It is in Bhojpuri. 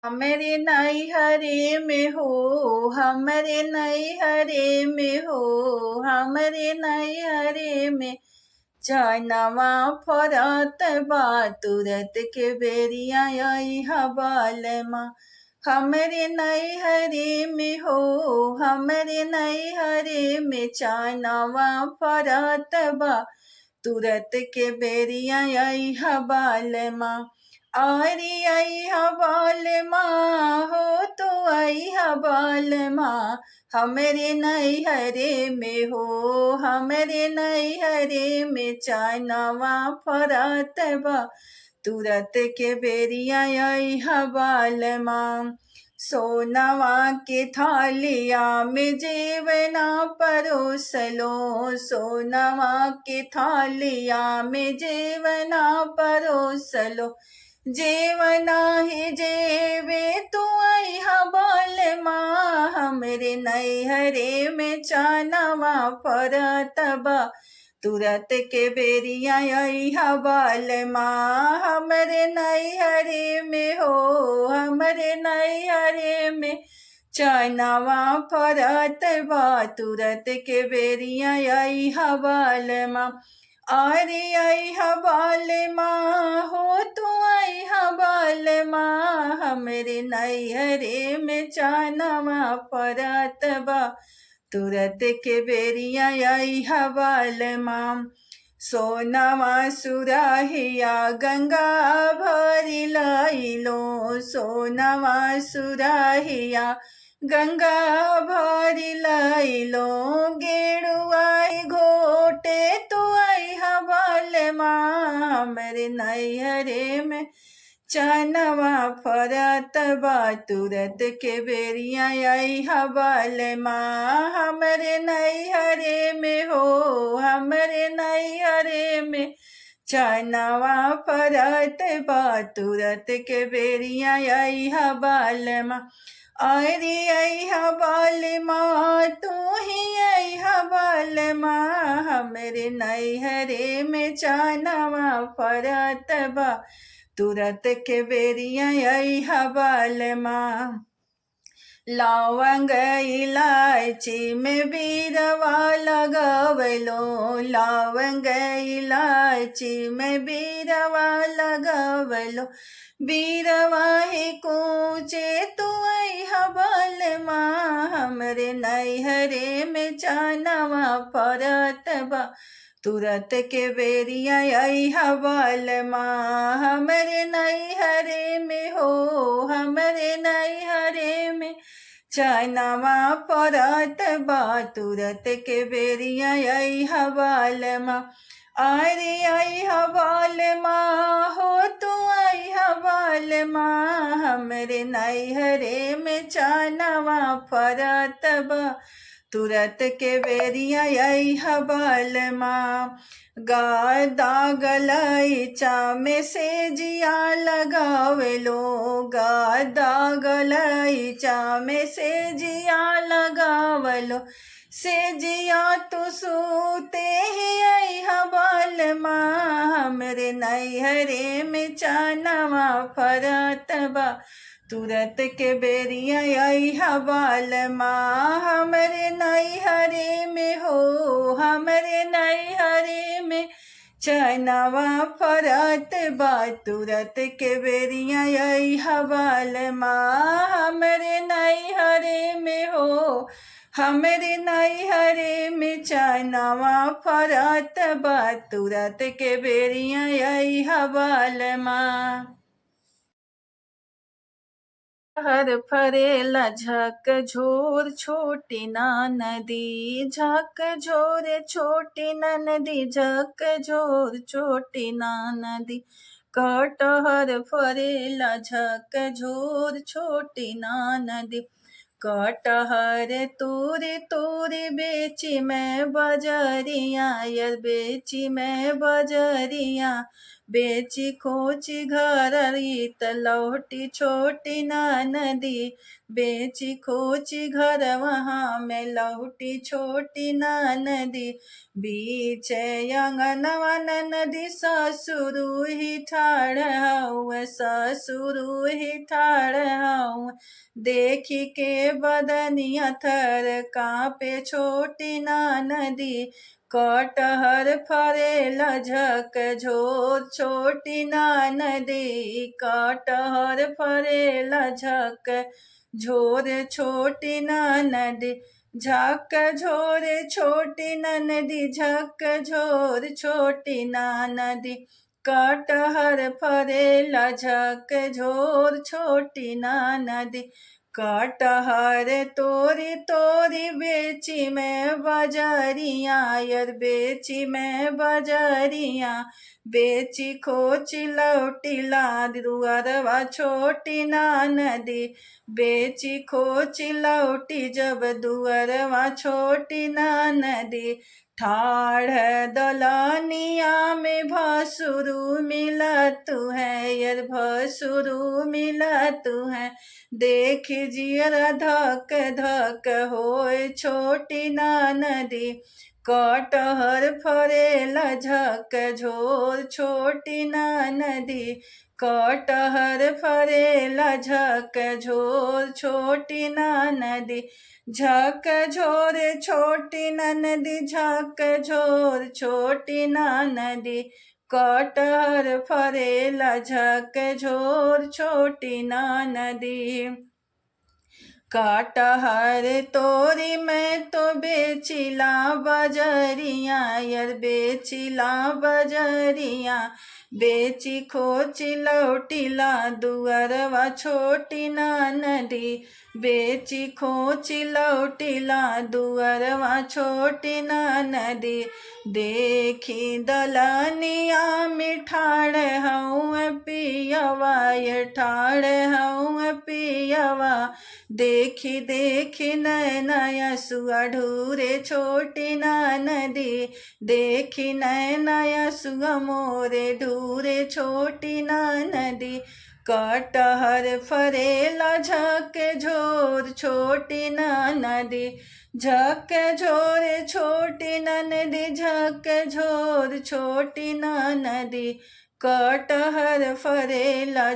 हमरे नैहरे में हो, हमरे नैहरे में हो, हमरे नैहरे में चनवा फरत बा तुरत के बेरिया अइहा बालमा। हमरे नैहरे में हो, हमरे नैहरे में चनवा फरत बा तुरत के बेरिया अइहा बालमा। आरी अइहा बालमा हो, तो अइहा बालमा हमरे नैहरे में हो, हमरे नैहरे में चनवा फरत बा तुरत के बेरिया अइहा बालमा। सोनवा के थालिया में जेवना परोसलो, सोनवा के थालिया में जेवना परोसलो, जेवना ही जेवे तू अइहा बालमा हमरे नैहरे में चनवा फरत बा तुरत के बेरिया अइहा बालमा। हमरे नैहरे में हो, हमरे नैहरे में चनवा फरत बा तुरत के बेरिया अइहा बालमा। अरे अइहा बालमा हो, तू अइहा बालमा हमरे नैहरे में चनवा फरत बा तुरत के बेरिया अइहा बालमा। सोनवा सुराहिया गंगा भरि लइलो, सोनवा सुराहिया गंगा भरि लइलो, गेरुआ घोटे तो अइहा बालमा हमरे नैहरे में चनवा फरत बा तुरत के बेरिया अइहा बालमा। हमरे नैहरे में हो, हमरे नैहरे में चनवा फरत बा तुरत के बेरिया अइहा बालमा। अरे अइहा बालमा तू ही अइहा बालमा हमरे नैहरे में चनवा फरत बा तुरत के बेरिया अइहा बालमा। लवंग इलायची में बीरवा लगवलो, लवंग इलायची में बीरवा लगवलो, बीरवा ही कूचे तू अइहा बालमा हमरे नैहरे में चनवा फरत बा तुरत के बेरिया अइहा बालमा। हमरे नैहरे में हो, हमरे नैहरे में चनवा फरत बा तुरत के बेरिया अइहा बालमा। अरे अइहा बालमा हो, तू अइहा बालमा हमरे नैहरे में चनवा फरत बा तुरत के बेरिया अइहा बालमा। गादा गलैचा में से जिया लगावलो, गादा गलैचा में से जिया लगावलो, से जिया तू सूते ही अइहा बालमा हमरे नैहरे में चनवा फरत बा तुरत के बेरिया अइहा बालमा। हमरे नैहरे में हो, हमरे नैहरे में चनवा फरत बा तुरत के बेरिया अइहा बालमा। हमरे नैहरे में हो, हमरे नैहरे में चनवा फरत बा तुरत के बेरिया अइहा बालमा। हर फरेला झक झोर छोटी ना नदी, झक झोर छोटी ना नदी, झक झोर छोटी ना नदी। कटहर फरेला झक झोर छोटी ना नदी, कटहर तोरे तोरे बेची मैं बजरिया, यार बेची मैं बजरिया, बेची खोची घर रीत लौटी छोटी नदी, बेची खोची घर वहाँ में लौटी छोटी नदी। बीच अंगनवा नदी ससुरु ही ठाड़ हउए, ससुरु ही ठाड़ हउए। देखी के बदनिया थर कांपे छोटी नदी, कटहर फरेला झक झोर छोटी नदी, कटहर फरेला झक झोर छोटी नदी। झक झोर छोटी नदी, झक झोर छोटी नदी, कटहर फरेला झक झोर छोटी नदी। कटहर तोरी तोरी बेची मैं बजरिया यार, बेची मैं बजरिया। बेची खोची लौटी ला दुअरवा छोटी नदी, बेची खोची लौटी जब दुअरवा छोटी नदी। ठाड़ दलनिया में भसुरु मिलत है यार, भसुरु मिलत है। देख जियर धक धक होए छोटी नदी, कटहर फरेला झक झोर छोटी नदी, कटहर फरेला झक झोर छोटी नदी। झक झोर छोटी नदी, झक झोर छोटी नदी, कटहर फरेला झक झोर छोटी नदी। कटहर तोरी मैं तो बेचिला बजरिया यार, बेचिला बजरिया। बेची खोची लौटिला दुअरवा छोटी नदी, बेची खोची लौटिला दुअरवा छोटी नदी। देखी दलनिया में ठाड़ हउए पियवा ये, ठाड़ हउए पियवा। देखी देखी नैना सुआ ढूरे छोटी नदी, देखी नैना सुआ मोरे ढूरे छोटी नदी। कटहर फरेला झक झोर छोटी नदी, झक झोर छोटी नदी, झक झोर छोटी नदी, कटहर फरेला